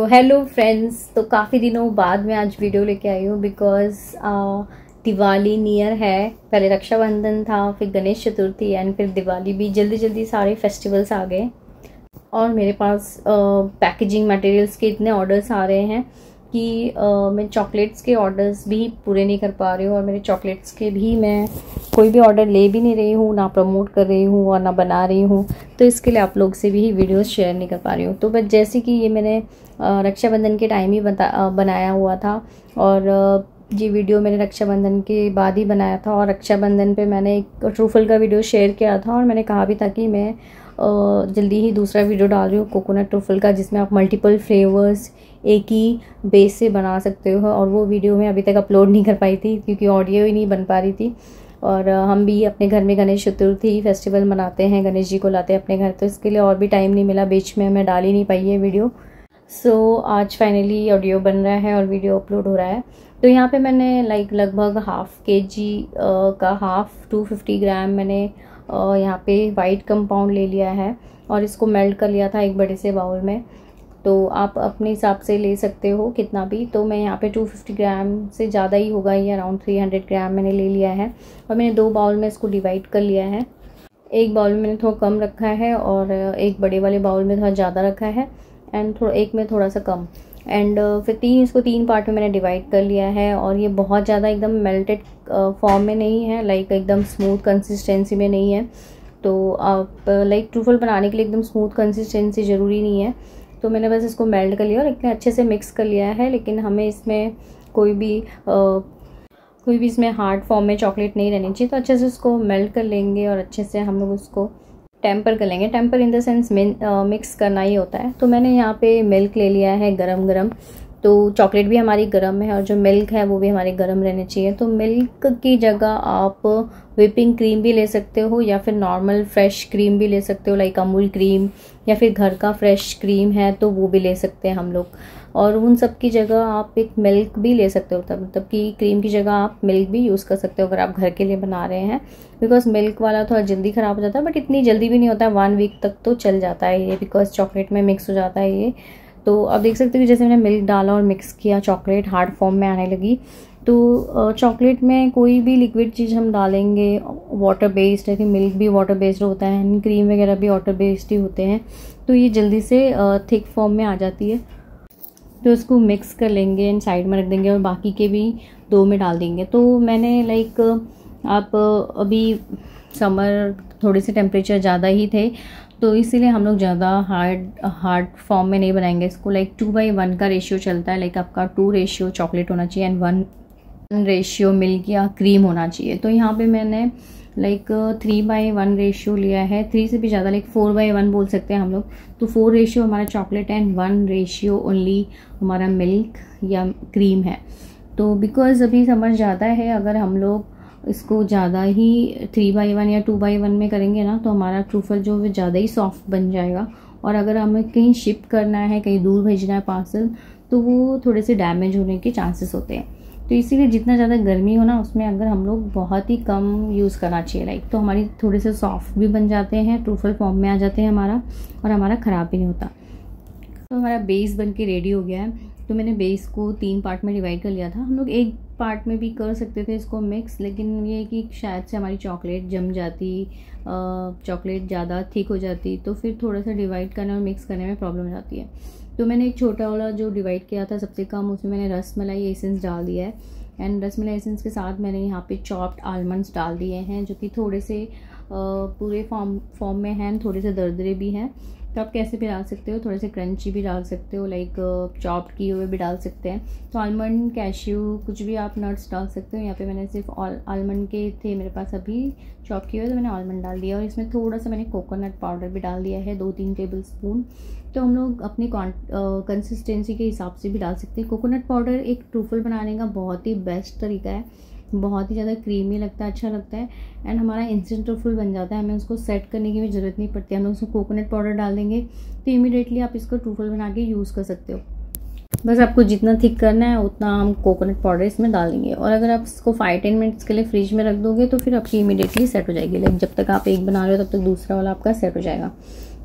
Hello friends, तो काफ़ी दिनों बाद मैं आज वीडियो लेके आई हूँ बिकॉज दिवाली नियर है। पहले रक्षाबंधन था, फिर गणेश चतुर्थी एंड फिर दिवाली भी। जल्दी जल्दी सारे फेस्टिवल्स आ गए और मेरे पास पैकेजिंग मटेरियल्स के इतने ऑर्डर्स आ रहे हैं कि मैं चॉकलेट्स के ऑर्डर्स भी पूरे नहीं कर पा रही हूँ और मेरे चॉकलेट्स के भी मैं कोई भी ऑर्डर ले भी नहीं रही हूँ, ना प्रमोट कर रही हूँ और ना बना रही हूँ। तो इसके लिए आप लोग से भी वीडियोस शेयर नहीं कर पा रही हूँ। तो बस जैसे कि ये मैंने रक्षाबंधन के टाइम ही बनाया हुआ था और ये वीडियो मैंने रक्षाबंधन के बाद ही बनाया था और रक्षाबंधन पे मैंने एक ट्रूफल का वीडियो शेयर किया था और मैंने कहा भी था कि मैं जल्दी ही दूसरा वीडियो डाल रही हूँ कोकोनट ट्रूफल का, जिसमें आप मल्टीपल फ्लेवर्स एक ही बेस से बना सकते हो। और वो वीडियो मैं अभी तक अपलोड नहीं कर पाई थी क्योंकि ऑडियो ही नहीं बन पा रही थी। और हम भी अपने घर में गणेश चतुर्थी फेस्टिवल मनाते हैं, गणेश जी को लाते हैं अपने घर, तो इसके लिए और भी टाइम नहीं मिला, बीच में मैं डाल ही नहीं पाई ये वीडियो। सो आज फाइनली ऑडियो बन रहा है और वीडियो अपलोड हो रहा है। तो यहाँ पे मैंने लगभग हाफ kg का हाफ 250 ग्राम मैंने यहाँ पे वाइट कंपाउंड ले लिया है और इसको मेल्ट कर लिया था एक बड़े से बाउल में। तो आप अपने हिसाब से ले सकते हो कितना भी। तो मैं यहाँ पे 250 ग्राम से ज़्यादा ही होगा, ये अराउंड 300 ग्राम मैंने ले लिया है और मैंने 2 बाउल में इसको डिवाइड कर लिया है। एक बाउल में मैंने थोड़ा कम रखा है और एक बड़े वाले बाउल में थोड़ा ज़्यादा रखा है एंड एक में थोड़ा सा कम। एंड फिर इसको 3 पार्ट में मैंने डिवाइड कर लिया है। और ये बहुत ज़्यादा एकदम मेल्टेड फॉर्म में नहीं है, एकदम स्मूथ कंसिस्टेंसी में नहीं है। तो आप ट्रूफल बनाने के लिए एकदम स्मूथ कंसिस्टेंसी ज़रूरी नहीं है। तो मैंने बस इसको मेल्ट कर लिया और इतने अच्छे से मिक्स कर लिया है। लेकिन हमें इसमें कोई भी इसमें हार्ड फॉर्म में चॉकलेट नहीं रहनी चाहिए। तो अच्छे से उसको मेल्ट कर लेंगे और अच्छे से हम लोग उसको टेम्पर कर लेंगे। Temper in the sense mix करना ही होता है। तो मैंने यहाँ पे मिल्क ले लिया है गरम गरम। तो चॉकलेट भी हमारी गरम है और जो मिल्क है वो भी हमारी गरम रहनी चाहिए। तो मिल्क की जगह आप व्हिपिंग क्रीम भी ले सकते हो या फिर नॉर्मल फ्रेश क्रीम भी ले सकते हो, अमूल क्रीम, या फिर घर का फ्रेश क्रीम है तो वो भी ले सकते हैं हम लोग। और उन सब की जगह आप एक मिल्क भी ले सकते हो, मतलब कि क्रीम की जगह आप मिल्क भी यूज़ कर सकते हो अगर आप घर के लिए बना रहे हैं। बिकॉज मिल्क वाला थोड़ा जल्दी ख़राब हो जाता है, बट इतनी जल्दी भी नहीं होता है, 1 वीक तक तो चल जाता है ये, बिकॉज चॉकलेट में मिक्स हो जाता है ये। तो आप देख सकते हो कि जैसे मैंने मिल्क डाला और मिक्स किया, चॉकलेट हार्ड फॉर्म में आने लगी। तो चॉकलेट में कोई भी लिक्विड चीज़ हम डालेंगे वाटर बेस्ड है, कि मिल्क भी वाटर बेस्ड होता है, क्रीम वगैरह भी वाटर बेस्ड ही होते हैं, तो ये जल्दी से थिक फॉर्म में आ जाती है। तो इसको मिक्स कर लेंगे एंड साइड में रख देंगे और बाकी के भी 2 में डाल देंगे। तो मैंने आप अभी समर थोड़े से टेम्परेचर ज़्यादा ही थे तो इसीलिए हम लोग ज़्यादा हार्ड फॉर्म में नहीं बनाएंगे इसको। 2:1 का रेशियो चलता है, आपका 2 रेशियो चॉकलेट होना चाहिए एंड 1 रेशियो मिल्क या क्रीम होना चाहिए। तो यहाँ पे मैंने 3:1 रेशियो लिया है, 3 से भी ज़्यादा 4:1 बोल सकते हैं हम लोग। तो 4 रेशियो हमारा चॉकलेट एंड 1 रेशियो ओनली हमारा मिल्क या क्रीम है। तो बिकॉज अभी समर ज़्यादा है, अगर हम लोग इसको ज़्यादा ही 3:1 या 2:1 में करेंगे ना तो हमारा ट्रूफल जो है ज़्यादा ही सॉफ्ट बन जाएगा। और अगर हमें कहीं शिप करना है, कहीं दूर भेजना है पार्सल, तो वो थोड़े से डैमेज होने के चांसेस होते हैं। तो इसीलिए जितना ज़्यादा गर्मी हो ना उसमें अगर हम लोग बहुत ही कम यूज़ करना चाहिए, तो हमारी थोड़े से सॉफ्ट भी बन जाते हैं, ट्रूफल फॉर्म में आ जाते हैं हमारा, और हमारा ख़राब भी नहीं होता। तो हमारा बेस बन के रेडी हो गया है। तो मैंने बेस को 3 पार्ट में डिवाइड कर लिया था। हम लोग एक पार्ट में भी कर सकते थे इसको मिक्स, लेकिन ये कि शायद से हमारी चॉकलेट जम जाती, चॉकलेट ज़्यादा थिक हो जाती, तो फिर थोड़ा सा डिवाइड करने और मिक्स करने में प्रॉब्लम हो जाती है। तो मैंने एक छोटा वाला जो डिवाइड किया था सबसे कम, उसमें मैंने रसमलाई एसेंस डाल दिया है एंड रसमलाई एसेंस के साथ मैंने यहाँ पे चॉप्ड आलमंड्स डाल दिए हैं, जो कि थोड़े से पूरे फॉर्म में हैं, थोड़े से दरदरे भी हैं। तो आप कैसे भी डाल सकते हो, थोड़े से क्रंची भी डाल सकते हो, चॉप्ड किए हुए भी डाल सकते हैं। तो आलमंड, कैश्यू, कुछ भी आप नट्स डाल सकते हो। यहाँ पे मैंने सिर्फ आलमंड के थे मेरे पास अभी चॉप किए हुए, तो मैंने आलमंड डाल दिया और इसमें थोड़ा सा मैंने कोकोनट पाउडर भी डाल दिया है, 2-3 टेबल स्पून। तो हम लोग अपनी कंसिस्टेंसी के हिसाब से भी डाल सकते हैं। कोकोनट पाउडर एक ट्रूफल बनाने का बहुत ही बेस्ट तरीका है, बहुत ही ज़्यादा क्रीमी लगता है, अच्छा लगता है एंड हमारा इंस्टेंट ट्रूफल बन जाता है। हमें उसको सेट करने की भी ज़रूरत नहीं पड़ती, हम लोग उसको कोकोनट पाउडर डाल देंगे तो इमीडिएटली आप इसको ट्रूफल बना के यूज़ कर सकते हो। बस आपको जितना थिक करना है उतना हम कोकोनट पाउडर इसमें डाल देंगे और अगर आप इसको 5-10 मिनट्स के लिए फ्रिज में रख दोगे तो फिर आपकी इमीडिएटली सेट हो जाएगी। जब तक आप एक बना रहे हो तब तक दूसरा वाला आपका सेट हो जाएगा।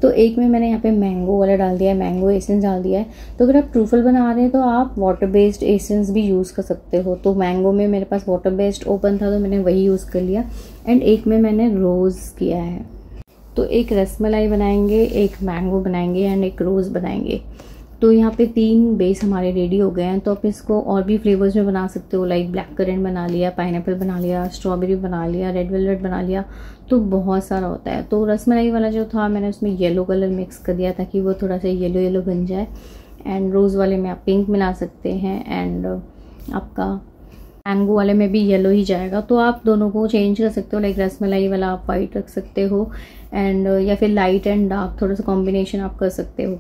तो एक में मैंने यहाँ पे मैंगो वाला डाल दिया है, मैंगो एसेंस डाल दिया है। तो अगर आप ट्रूफल बना रहे हैं तो आप वाटर बेस्ड एसेंस भी यूज़ कर सकते हो। तो मैंगो में मेरे पास वाटर बेस्ड ओपन था तो मैंने वही यूज़ कर लिया। एंड एक में मैंने रोज़ किया है। तो एक रसमलाई बनाएंगे, एक मैंगो बनाएंगे एंड एक रोज़ बनाएंगे। तो यहाँ पे 3 बेस हमारे रेडी हो गए हैं। तो आप इसको और भी फ्लेवर्स में बना सकते हो, लाइक ब्लैक करेंट बना लिया, पाइनएप्पल बना लिया, स्ट्रॉबेरी बना लिया, रेड वेलवेट बना लिया, तो बहुत सारा होता है। तो रसमलाई वाला जो था मैंने उसमें येलो कलर मिक्स कर दिया ताकि वो थोड़ा सा येलो येलो बन जाए। एंड रोज़ वाले में आप पिंक मिला सकते हैं एंड आपका मैंगो वाले में भी येलो ही जाएगा। तो आप दोनों को चेंज कर सकते हो, लाइक रसमलाई वाला आप वाइट रख सकते हो एंड या फिर लाइट एंड डार्क थोड़ा सा कॉम्बिनेशन आप कर सकते हो,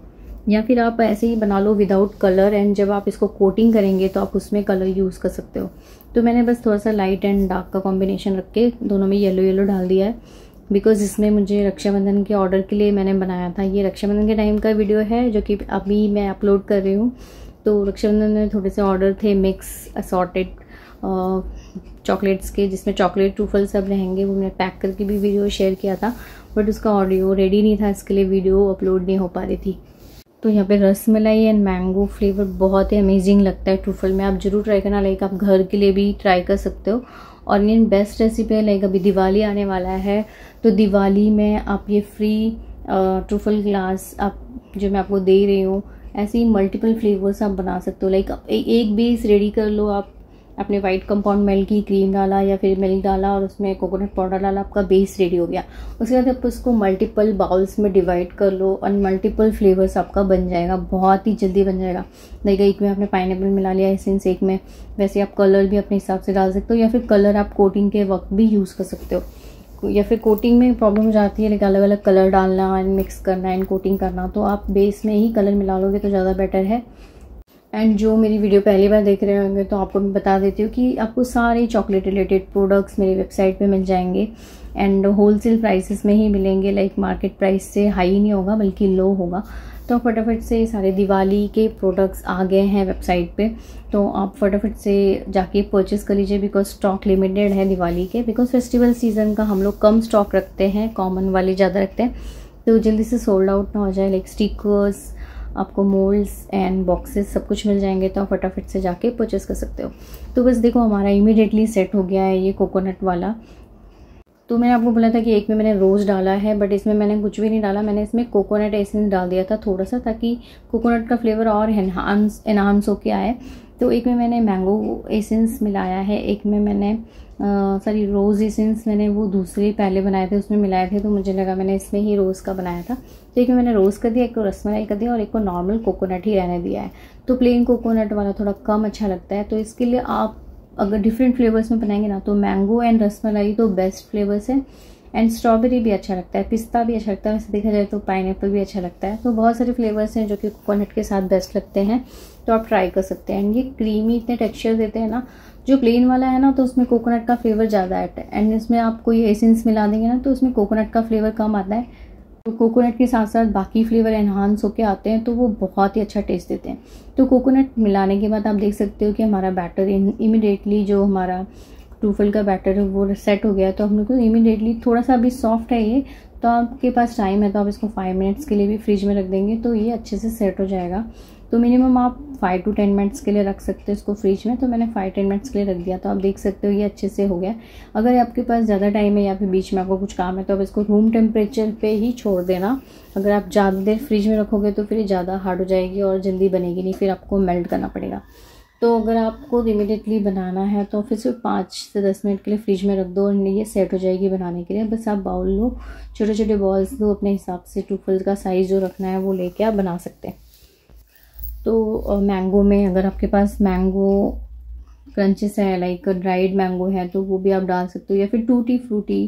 या फिर आप ऐसे ही बना लो विदाउट कलर एंड जब आप इसको कोटिंग करेंगे तो आप उसमें कलर यूज़ कर सकते हो। तो मैंने बस थोड़ा सा लाइट एंड डार्क का कॉम्बिनेशन रख के दोनों में येलो येलो डाल दिया है, बिकॉज इसमें मुझे रक्षाबंधन के ऑर्डर के लिए मैंने बनाया था। ये रक्षाबंधन के टाइम का वीडियो है जो कि अभी मैं अपलोड कर रही हूँ। तो रक्षाबंधन में थोड़े से ऑर्डर थे मिक्स असॉर्टेड चॉकलेट्स के, जिसमें चॉकलेट ट्रूफल सब रहेंगे। वो मैंने पैक करके भी वीडियो शेयर किया था, बट उसका ऑडियो रेडी नहीं था, इसके लिए वीडियो अपलोड नहीं हो पा रही थी। तो यहाँ पे रसमलाई एंड मैंगो फ्लेवर बहुत ही अमेजिंग लगता है ट्रूफल में, आप जरूर ट्राई करना। लाइक आप घर के लिए भी ट्राई कर सकते हो। और ये बेस्ट रेसिपी है। लाइक अभी दिवाली आने वाला है तो दिवाली में आप ये फ्री ट्रूफल ग्लास आप जो मैं आपको दे रही हूँ, ऐसे ही मल्टीपल फ्लेवर्स आप बना सकते हो। लाइक एक बेस रेडी कर लो, आप अपने वाइट कंपाउंड मिल्क की क्रीम डाला या फिर मिल्क डाला और उसमें कोकोनट पाउडर डाला, आपका बेस रेडी हो गया। उसके बाद आप उसको मल्टीपल बाउल्स में डिवाइड कर लो और मल्टीपल फ्लेवर्स आपका बन जाएगा, बहुत ही जल्दी बन जाएगा। लाइक एक में आपने पाइनएप्पल मिला लिया एसेंस, एक में वैसे आप कलर भी अपने हिसाब से डाल सकते हो, या फिर कलर आप कोटिंग के वक्त भी यूज़ कर सकते हो। या फिर कोटिंग में प्रॉब्लम हो जाती है, लेकिन अलग अलग कलर डालना एंड मिक्स करना एंड कोटिंग करना, तो आप बेस में ही कलर मिला लोगे तो ज़्यादा बेटर है। एंड जो मेरी वीडियो पहली बार देख रहे होंगे तो आपको मैं बता देती हूँ कि आपको सारे चॉकलेट रिलेटेड प्रोडक्ट्स मेरी वेबसाइट पे मिल जाएंगे एंड होलसेल प्राइसेस में ही मिलेंगे। लाइक मार्केट प्राइस से हाई नहीं होगा बल्कि लो होगा। तो फटाफट से सारे दिवाली के प्रोडक्ट्स आ गए हैं वेबसाइट पे, तो आप फटाफट से जाके परचेज़ कर लीजिए, बिकॉज स्टॉक लिमिटेड है दिवाली के। बिकॉज फेस्टिवल सीज़न का हम लोग कम स्टॉक रखते हैं, कॉमन वाले ज़्यादा रखते हैं, तो जल्दी से सोल्ड आउट ना हो जाए। लाइक स्टिकर्स, आपको मोल्ड्स एंड बॉक्सेस सब कुछ मिल जाएंगे, तो आप फटाफट से जाके परचेस कर सकते हो। तो बस देखो हमारा इमीडिएटली सेट हो गया है ये कोकोनट वाला। तो मैंने आपको बोला था कि एक में मैंने रोज़ डाला है, बट इसमें मैंने कुछ भी नहीं डाला। मैंने इसमें कोकोनट एसेंस डाल दिया था थोड़ा सा, ताकि कोकोनट का फ्लेवर और एनहांस होके आए। तो एक में मैंने मैंगो एसेंस मिलाया है, एक में मैंने सॉरी रोज़ एसेंस मैंने वो दूसरे पहले बनाए थे उसमें मिलाए थे, तो मुझे लगा मैंने इसमें ही रोज़ का बनाया था। तो एक में मैंने रोज़ कर दिया, एक को रसमलाई कर दिया और एक को नॉर्मल कोकोनट ही रहने दिया है। तो प्लेन कोकोनट वाला थोड़ा कम अच्छा लगता है, तो इसके लिए आप अगर डिफरेंट फ्लेवर्स में बनाएंगे ना, तो मैंगो एंड रसमलाई तो बेस्ट फ्लेवर्स हैं। एंड स्ट्रॉबेरी भी अच्छा लगता है, पिस्ता भी अच्छा लगता है, वैसे देखा जाए तो पाइनएप्पल भी अच्छा लगता है। तो बहुत सारे फ्लेवर्स हैं जो कि कोकोनट के साथ बेस्ट लगते हैं, तो आप ट्राई कर सकते हैं। एंड ये क्रीमी इतने टेक्सचर देते हैं ना, जो प्लेन वाला है ना तो उसमें कोकोनट का फ्लेवर ज़्यादा आता है, एंड इसमें आप कोई एसेंस मिला देंगे ना तो उसमें कोकोनट का फ्लेवर कम आता है। तो कोकोनट के साथ साथ बाकी फ्लेवर एनहांस होके आते हैं, तो वो बहुत ही अच्छा टेस्ट देते हैं। तो कोकोनट मिलाने के बाद आप देख सकते हो कि हमारा बैटर इमीडिएटली जो हमारा ट्रूफल का बैटर है वो सेट हो गया। तो हम लोग को इमीडिएटली थोड़ा सा अभी सॉफ्ट है ये, तो आपके पास टाइम है तो आप इसको 5 मिनट्स के लिए भी फ्रिज में रख देंगे तो ये अच्छे से सेट हो जाएगा। तो मिनिमम आप 5 to 10 मिनट्स के लिए रख सकते हो इसको फ्रिज में। तो मैंने 5-10 मिनट्स के लिए रख दिया, तो आप देख सकते हो ये अच्छे से हो गया। अगर आपके पास ज़्यादा टाइम है या फिर बीच में आपको कुछ काम है तो आप इसको रूम टेम्परेचर पे ही छोड़ देना। अगर आप ज़्यादा देर फ्रिज में रखोगे तो फिर ज़्यादा हार्ड हो जाएगी और जल्दी बनेगी नहीं, फिर आपको मेल्ट करना पड़ेगा। तो अगर आपको इमीडिएटली बनाना है तो फिर सिर्फ 5 से 10 मिनट के लिए फ्रिज में रख दो और ये सेट हो जाएगी बनाने के लिए। बस आप बाउल लो, छोटे छोटे बॉल्स लो, अपने हिसाब से ट्रूफल का साइज़ जो रखना है वो लेके आप बना सकते हैं। तो मैंगो में अगर आपके पास मैंगो क्रंचेस है, लाइक ड्राइड मैंगो है, तो वो भी आप डाल सकते हो, या फिर टूटी फ्रूटी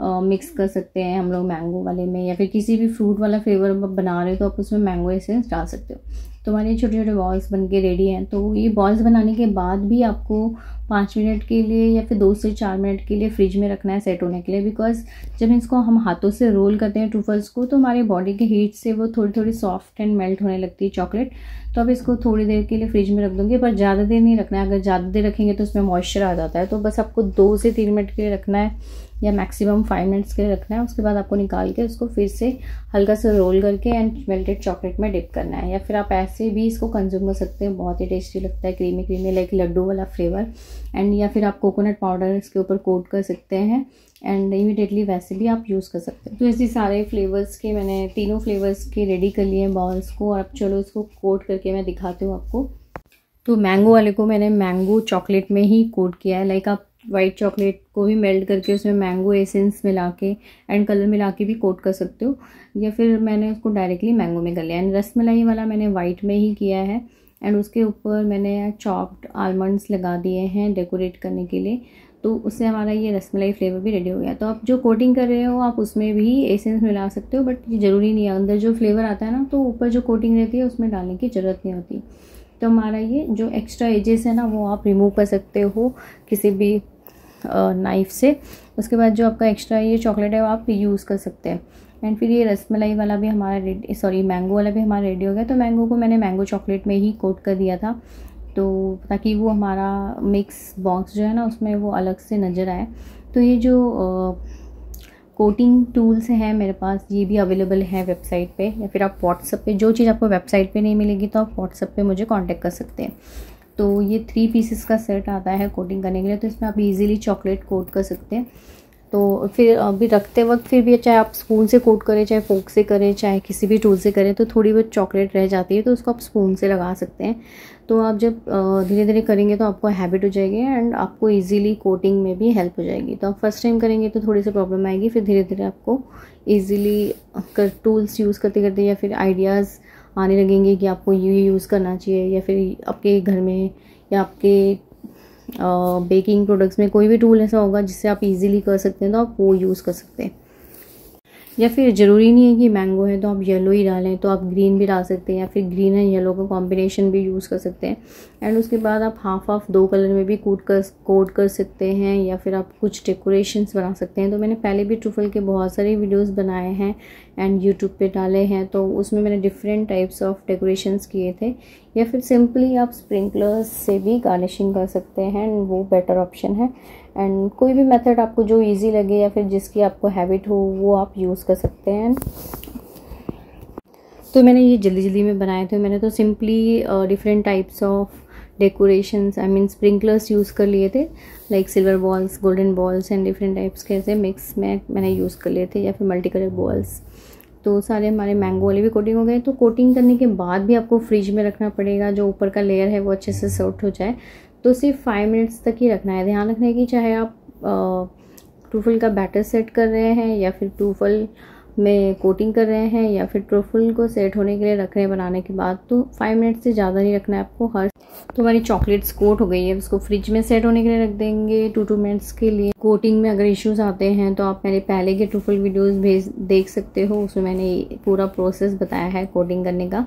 मिक्स कर सकते हैं हम लोग मैंगो वाले में, या फिर किसी भी फ्रूट वाला फ्लेवर बना रहे हो तो आप उसमें मैंगो एसेंस डाल सकते हो। तो हमारे छोटे छोटे बॉल्स बन के रेडी हैं। तो ये बॉल्स बनाने के बाद भी आपको 5 मिनट के लिए या फिर 2 से 4 मिनट के लिए फ्रिज में रखना है सेट होने के लिए, बिकॉज जब इसको हम हाथों से रोल करते हैं ट्रूफल्स को तो हमारे बॉडी के हीट से वो थोड़ी थोड़ी सॉफ्ट एंड मेल्ट होने लगती है चॉकलेट। तो अब इसको थोड़ी देर के लिए फ्रिज में रख दूँगी, पर ज़्यादा देर नहीं रखना है। अगर ज़्यादा देर रखेंगे तो उसमें मॉइस्चर आ जाता है। तो बस आपको 2 से 3 मिनट के लिए रखना है या मैक्सिमम 5 मिनट्स के लिए रखना है। उसके बाद आपको निकाल के उसको फिर से हल्का सा रोल करके एंड मेल्टेड चॉकलेट में डिप करना है, या फिर आप ऐसे भी इसको कंज्यूम कर सकते हैं। बहुत ही टेस्टी लगता है, क्रीमी क्रीमी लाइक लड्डू वाला फ्लेवर। एंड या फिर आप कोकोनट पाउडर इसके ऊपर कोट कर सकते हैं एंड इमीडिएटली वैसे भी आप यूज़ कर सकते हैं। तो ऐसे सारे फ्लेवर्स के मैंने तीनों फ्लेवर्स के रेडी कर लिए हैं बॉल्स को। और अब चलो इसको कोट करके मैं दिखाती हूँ आपको। तो मैंगो वाले को मैंने मैंगो चॉकलेट में ही कोट किया है। लाइक आप वाइट चॉकलेट को भी मेल्ट करके उसमें मैंगो एसेंस मिला के एंड कलर मिला के भी कोट कर सकते हो, या फिर मैंने उसको डायरेक्टली मैंगो में कर लिया। एंड रसमलाई वाला मैंने वाइट में ही किया है एंड उसके ऊपर मैंने चॉप्ड आलमंड्स लगा दिए हैं डेकोरेट करने के लिए। तो उससे हमारा ये रसमलाई फ्लेवर भी रेडी हो गया। तो आप जो कोटिंग कर रहे हो आप उसमें भी एसेंस मिला सकते हो, बट ये ज़रूरी नहीं है। अंदर जो फ्लेवर आता है ना, तो ऊपर जो कोटिंग रहती है उसमें डालने की ज़रूरत नहीं होती। तो हमारा ये जो एक्स्ट्रा एजेस है ना, वो आप रिमूव कर सकते हो किसी भी नाइफ़ से। उसके बाद जो आपका एक्स्ट्रा ये चॉकलेट है वो आप यूज़ कर सकते हैं। एंड फिर ये रसमलाई वाला भी हमारा मैंगो वाला भी हमारा रेडी हो गया। तो मैंगो को मैंने मैंगो चॉकलेट में ही कोट कर दिया था, तो ताकि वो हमारा मिक्स बॉक्स जो है ना उसमें वो अलग से नज़र आए। तो ये जो कोटिंग टूल्स हैं मेरे पास, ये भी अवेलेबल है वेबसाइट पे, या फिर आप व्हाट्सएप पे, जो चीज़ आपको वेबसाइट पे नहीं मिलेगी तो आप व्हाट्सएप पे मुझे कांटेक्ट कर सकते हैं। तो ये 3 पीसेस का सेट आता है कोटिंग करने के लिए। तो इसमें आप इजीली चॉकलेट कोट कर सकते हैं। तो फिर अभी रखते वक्त फिर भी चाहे आप स्पून से कोट करें, चाहे फोक से करें, चाहे किसी भी टूल से करें, तो थोड़ी बहुत चॉकलेट रह जाती है तो उसको आप स्पून से लगा सकते हैं। तो आप जब धीरे धीरे करेंगे तो आपको हैबिट हो जाएगी एंड आपको इजीली कोटिंग में भी हेल्प हो जाएगी। तो आप फर्स्ट टाइम करेंगे तो थोड़ी सी प्रॉब्लम आएगी, फिर धीरे धीरे आपको ईजिली टूल्स यूज़ करते करते या फिर आइडियाज़ आने लगेंगे कि आपको ये यूज़ करना चाहिए, या फिर आपके घर में या आपके बेकिंग प्रोडक्ट्स में कोई भी टूल ऐसा होगा जिससे आप इजीली कर सकते हैं तो आप वो यूज़ कर सकते हैं। या फिर ज़रूरी नहीं है कि मैंगो है तो आप येलो ही डालें, तो आप ग्रीन भी डाल सकते हैं, या फिर ग्रीन एंड येलो का कॉम्बिनेशन भी यूज़ कर सकते हैं। एंड उसके बाद आप हाफ 2 कलर में भी कोट कर सकते हैं, या फिर आप कुछ डेकोरेशंस बना सकते हैं। तो मैंने पहले भी ट्रूफल के बहुत सारे वीडियोस बनाए हैं एंड यूट्यूब पे डाले हैं, तो उसमें मैंने डिफरेंट टाइप्स ऑफ डेकोरेशंस किए थे। या फिर सिंपली आप स्प्रिंकलर्स से भी गार्निशिंग कर सकते हैं, वो बेटर ऑप्शन है। एंड कोई भी मेथड आपको जो इजी लगे या फिर जिसकी आपको हैबिट हो वो आप यूज़ कर सकते हैं। तो मैंने ये जल्दी जल्दी में बनाए थे। मैंने तो simply different types of decorations sprinklers use कर लिए थे, like silver balls, golden balls and different types के ऐसे मिक्स में मैंने यूज़ कर लिए थे, या फिर मल्टी कलर बॉल्स। तो सारे हमारे मैंगो वाले भी कोटिंग हो गए। तो कोटिंग करने के बाद भी आपको फ्रिज में रखना पड़ेगा, जो ऊपर का लेयर है वो अच्छे से सोट हो जाए। तो सिर्फ 5 मिनट्स तक ही रखना है। ध्यान रखना है कि चाहे आप ट्रूफल का बैटर सेट कर रहे हैं, या फिर ट्रूफल में कोटिंग कर रहे हैं, या फिर ट्रूफल को सेट होने के लिए रख रहे हैं बनाने के बाद, तो 5 मिनट से ज़्यादा नहीं रखना है आपको। तो हमारी चॉकलेट्स कोट हो गई है, उसको फ्रिज में सेट होने के लिए रख देंगे 2 मिनट्स के लिए। कोटिंग में अगर इश्यूज आते हैं तो आप मेरे पहले के ट्रूफल वीडियोस देख सकते हो, उसमें मैंने पूरा प्रोसेस बताया है कोटिंग करने का।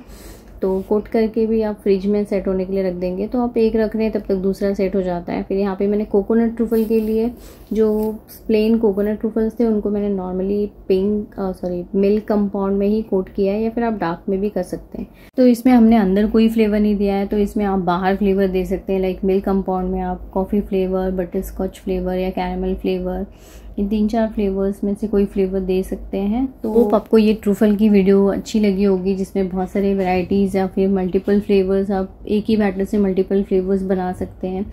तो कोट करके भी आप फ्रिज में सेट होने के लिए रख देंगे। तो आप एक रख रहे हैं तब तक दूसरा सेट हो जाता है। फिर यहाँ पे मैंने कोकोनट ट्रूफल के लिए जो प्लेन कोकोनट ट्रूफल्स थे उनको मैंने नॉर्मली मिल्क कंपाउंड में ही कोट किया है, या फिर आप डार्क में भी कर सकते हैं। तो इसमें हमने अंदर कोई फ्लेवर नहीं दिया है, तो इसमें आप बाहर फ्लेवर दे सकते हैं। लाइक मिल्क कंपाउंड में आप coffee flavour, butterscotch flavour या कैरमल फ्लेवर, इन 3-4 फ्लेवर्स में से कोई फ्लेवर दे सकते हैं। तो होप आपको ये ट्रूफल की वीडियो अच्छी लगी होगी, जिसमें बहुत सारे वैरायटीज़ या फिर मल्टीपल फ्लेवर्स, आप एक ही बैटर से मल्टीपल फ्लेवर्स बना सकते हैं।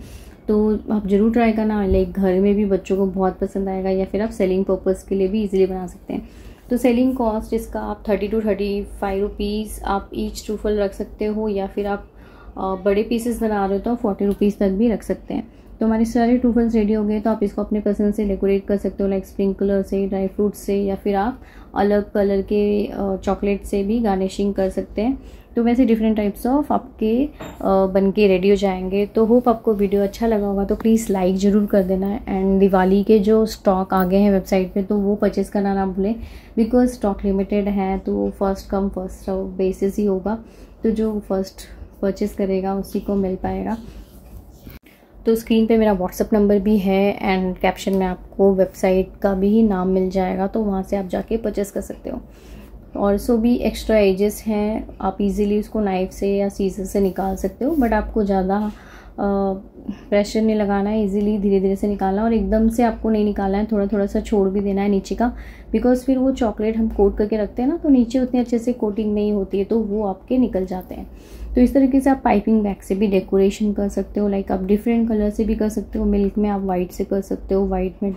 तो आप ज़रूर ट्राई करना। लाइक घर में भी बच्चों को बहुत पसंद आएगा, या फिर आप सेलिंग पर्पज़ के लिए भी इजीली बना सकते हैं। तो सेलिंग कॉस्ट इसका आप 30 to 35 रुपीज़ आप ईच ट्रूफल रख सकते हो, या फिर आप बड़े पीसेस बना रहे हो तो 40 रुपीज़ तक भी रख सकते हैं। तो हमारे सारे ट्रूफल्स रेडी हो गए। तो आप इसको अपने पसंद से डेकोरेट कर सकते हो, लाइक स्प्रिंकलर से, ड्राई फ्रूट से, या फिर आप अलग कलर के चॉकलेट से भी गार्निशिंग कर सकते हैं। तो वैसे डिफरेंट टाइप्स ऑफ आपके बन के रेडी हो जाएंगे। तो होप आपको वीडियो अच्छा लगा होगा। तो प्लीज़ लाइक ज़रूर कर देना। एंड दिवाली के जो स्टॉक आ गए हैं वेबसाइट पे, तो वो परचेज़ करना ना भूलें, बिकॉज स्टॉक लिमिटेड है। तो फर्स्ट कम फर्स्ट बेसिस ही होगा, तो जो फर्स्ट परचेज़ करेगा उसी को मिल पाएगा। तो स्क्रीन पे मेरा व्हाट्सअप नंबर भी है एंड कैप्शन में आपको वेबसाइट का भी नाम मिल जाएगा, तो वहाँ से आप जाके परचेस कर सकते हो। और सो भी एक्स्ट्रा एजेस हैं, आप इजीली उसको नाइफ से या सीजर से निकाल सकते हो, बट आपको ज़्यादा प्रेशर नहीं लगाना है, इजीली धीरे धीरे से निकालना है और एकदम से आपको नहीं निकालना है, थोड़ा थोड़ा सा छोड़ भी देना है नीचे का, बिकॉज फिर वो चॉकलेट हम कोट करके रखते हैं ना, तो नीचे उतनी अच्छे से कोटिंग नहीं होती है, तो वो आपके निकल जाते हैं। तो इस तरीके से आप पाइपिंग बैग से भी डेकोरेशन कर सकते हो, लाइक आप डिफरेंट कलर से भी कर सकते हो, मिल्क में आप वाइट से कर सकते हो, वाइट में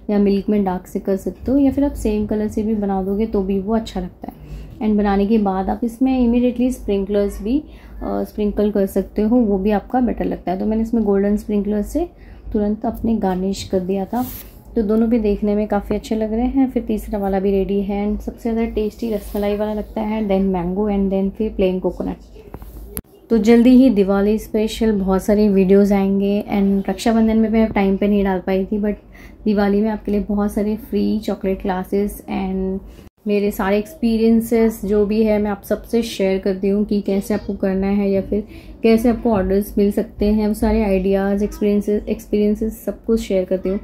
या मिल्क में डार्क से कर सकते हो, या फिर आप सेम कलर से भी बना दोगे तो भी वो अच्छा लगता है। एंड बनाने के बाद आप इसमें इमीडिएटली स्प्रिंकलर्स भी स्प्रिंकल कर सकते हो, वो भी आपका बेटर लगता है। तो मैंने इसमें गोल्डन स्प्रिंकलर से तुरंत अपने गार्निश कर दिया था, तो दोनों भी देखने में काफ़ी अच्छे लग रहे हैं। फिर तीसरा वाला भी रेडी है एंड सबसे ज़्यादा टेस्टी रसमलाई वाला लगता है, देन मैंगो एंड देन फिर प्लेन कोकोनट। तो जल्दी ही दिवाली स्पेशल बहुत सारी वीडियोस आएंगे एंड रक्षाबंधन में मैं टाइम पे नहीं डाल पाई थी, बट दिवाली में आपके लिए बहुत सारे फ्री चॉकलेट क्लासेस एंड मेरे सारे एक्सपीरियंसेस जो भी है मैं आप सबसे शेयर करती हूँ कि कैसे आपको करना है या फिर कैसे आपको ऑर्डर्स मिल सकते हैं, वो सारे आइडियाज़ एक्सपीरियंसेस सब कुछ शेयर करती हूँ।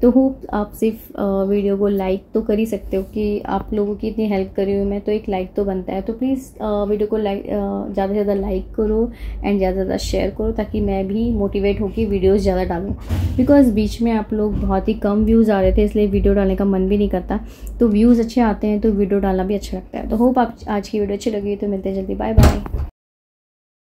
तो होप आप सिर्फ वीडियो को लाइक तो कर ही सकते हो कि आप लोगों की इतनी हेल्प कर रही हूँ मैं, तो एक लाइक तो बनता है। तो प्लीज़ वीडियो को ज़्यादा से ज़्यादा लाइक करो एंड ज़्यादा से ज़्यादा शेयर करो, ताकि मैं भी मोटिवेट होकर वीडियोस ज़्यादा डालूँ, बिकॉज बीच में आप लोग बहुत ही कम व्यूज़ आ रहे थे, इसलिए वीडियो डालने का मन भी नहीं करता। तो व्यूज़ अच्छे आते हैं तो वीडियो डालना भी अच्छा लगता है। तो होप आप आज की वीडियो अच्छी लगी, तो मिलते हैं जल्दी, बाय बाय।